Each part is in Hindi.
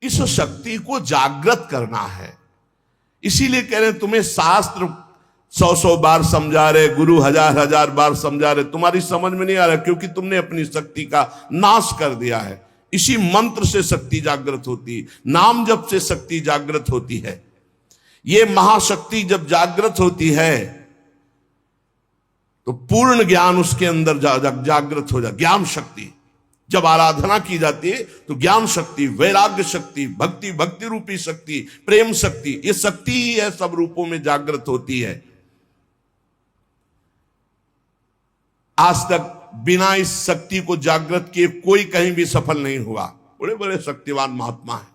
इस शक्ति को जागृत करना है। इसीलिए कह रहे हैं तुम्हें शास्त्र 100 बार समझा रहे, गुरु 1000 बार समझा रहे, तुम्हारी समझ में नहीं आ रहा क्योंकि तुमने अपनी शक्ति का नाश कर दिया है। इसी मंत्र से शक्ति जागृत होती है, नाम जप से शक्ति जागृत होती है। ये महाशक्ति जब जागृत होती है तो पूर्ण ज्ञान उसके अंदर जागृत हो जाता। ज्ञान शक्ति जब आराधना की जाती है तो ज्ञान शक्ति, वैराग्य शक्ति, भक्ति रूपी शक्ति, प्रेम शक्ति, ये शक्ति ही है, सब रूपों में जागृत होती है। आज तक बिना इस शक्ति को जागृत किए कोई कहीं भी सफल नहीं हुआ। बड़े बड़े शक्तिवान महात्मा हैं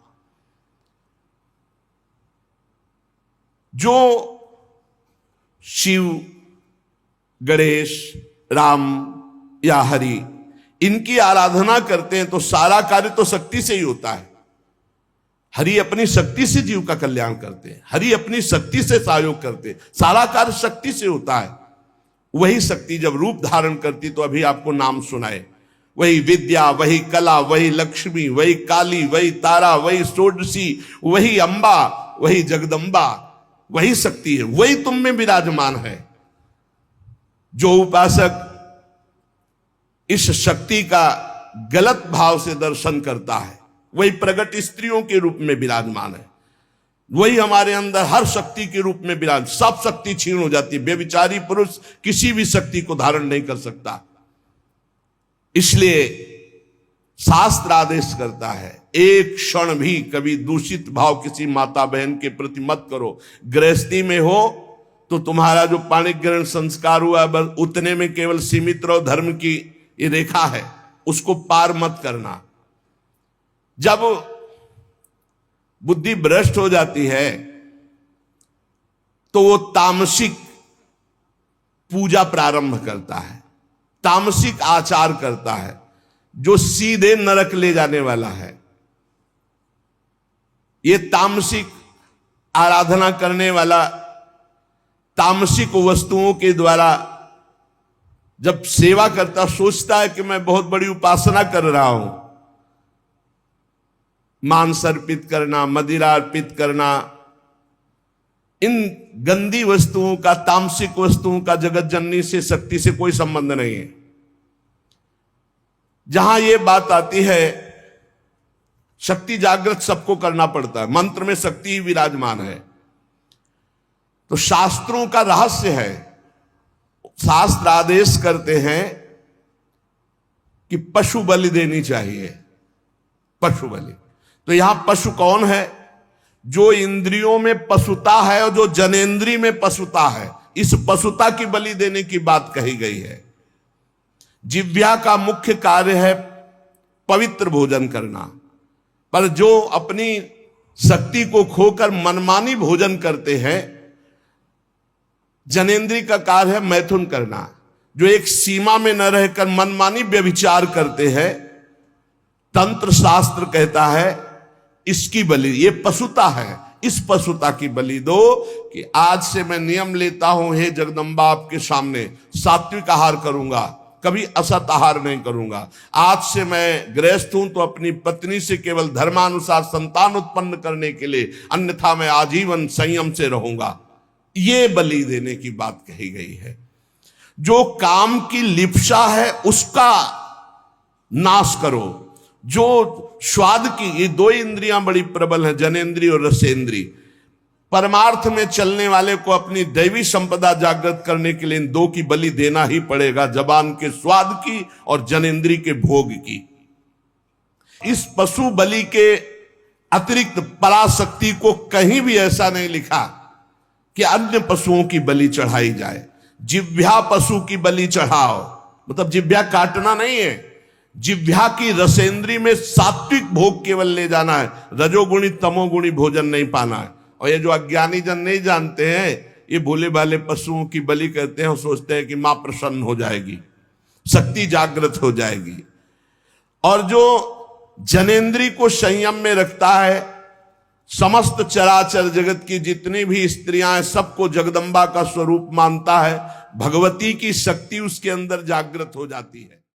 जो शिव, गणेश, राम या हरि इनकी आराधना करते हैं तो सारा कार्य तो शक्ति से ही होता है। हरि अपनी शक्ति से जीव का कल्याण करते हैं, हरि अपनी शक्ति से सहयोग करते हैं, सारा कार्य शक्ति से होता है। वही शक्ति जब रूप धारण करती तो अभी आपको नाम सुनाए, वही विद्या, वही कला, वही लक्ष्मी, वही काली, वही तारा, वही षोडशी, वही अंबा, वही जगदम्बा, वही शक्ति है, वही तुम में विराजमान है। जो उपासक इस शक्ति का गलत भाव से दर्शन करता है वही प्रगट स्त्रियों के रूप में विराजमान है, वही हमारे अंदर हर शक्ति के रूप में विराज। सब शक्ति छीन हो जाती है, बेविचारी पुरुष किसी भी शक्ति को धारण नहीं कर सकता। इसलिए शास्त्र आदेश करता है एक क्षण भी कभी दूषित भाव किसी माता बहन के प्रति मत करो। गृहस्थी में हो तो तुम्हारा जो पाणिक ग्रहण संस्कार हुआ बस उतने में केवल सीमित रहो, धर्म की ये रेखा है उसको पार मत करना। जब बुद्धि भ्रष्ट हो जाती है तो वो तामसिक पूजा प्रारंभ करता है, तामसिक आचार करता है जो सीधे नरक ले जाने वाला है। ये तामसिक आराधना करने वाला तामसिक वस्तुओं के द्वारा जब सेवा करता सोचता है कि मैं बहुत बड़ी उपासना कर रहा हूं, मांस अर्पित करना, मदिरा अर्पित करना, इन गंदी वस्तुओं का, तामसिक वस्तुओं का जगत जननी से, शक्ति से कोई संबंध नहीं है। जहां यह बात आती है शक्ति जागृत सबको करना पड़ता है, मंत्र में शक्ति ही विराजमान है। तो शास्त्रों का रहस्य है, शास्त्र आदेश करते हैं कि पशु बलि देनी चाहिए, पशु बलि। तो यहां पशु कौन है? जो इंद्रियों में पशुता है और जो जनेंद्री में पशुता है, इस पशुता की बलि देने की बात कही गई है। जिह्वा का मुख्य कार्य है पवित्र भोजन करना, पर जो अपनी शक्ति को खोकर मनमानी भोजन करते हैं, जनेंद्री का कार्य है मैथुन करना। जो एक सीमा में न रहकर मनमानी व्यभिचार करते हैं, तंत्र शास्त्र कहता है इसकी बलि, ये पशुता है, इस पशुता की बलि दो कि आज से मैं नियम लेता हूं हे जगदम्बा आपके सामने सात्विक आहार करूंगा, कभी असत आहार नहीं करूंगा। आज से मैं गृहस्थ हूं तो अपनी पत्नी से केवल धर्मानुसार संतान उत्पन्न करने के लिए, अन्यथा मैं आजीवन संयम से रहूंगा। ये बलि देने की बात कही गई है। जो काम की लिप्सा है उसका नाश करो। जो स्वाद की, ये दो इंद्रियां बड़ी प्रबल हैं, जनेंद्री और रसेंद्री। परमार्थ में चलने वाले को अपनी दैवी संपदा जागृत करने के लिए इन दो की बलि देना ही पड़ेगा, जबान के स्वाद की और जनेंद्री के भोग की। इस पशु बलि के अतिरिक्त पराशक्ति को कहीं भी ऐसा नहीं लिखा कि अन्य पशुओं की बलि चढ़ाई जाए। जिह्वा पशु की बलि चढ़ाओ, मतलब जिह्वा काटना नहीं है, जिह्वा की रसेंद्री में सात्विक भोग केवल ले जाना है, रजोगुणी तमोगुणी भोजन नहीं पाना है। और ये जो अज्ञानी जन नहीं जानते हैं, ये भोले भाले पशुओं की बलि करते हैं और सोचते हैं कि मां प्रसन्न हो जाएगी, शक्ति जागृत हो जाएगी। और जो जनेंद्री को संयम में रखता है, समस्त चराचर जगत की जितनी भी स्त्रियां हैं सबको जगदम्बा का स्वरूप मानता है, भगवती की शक्ति उसके अंदर जागृत हो जाती है।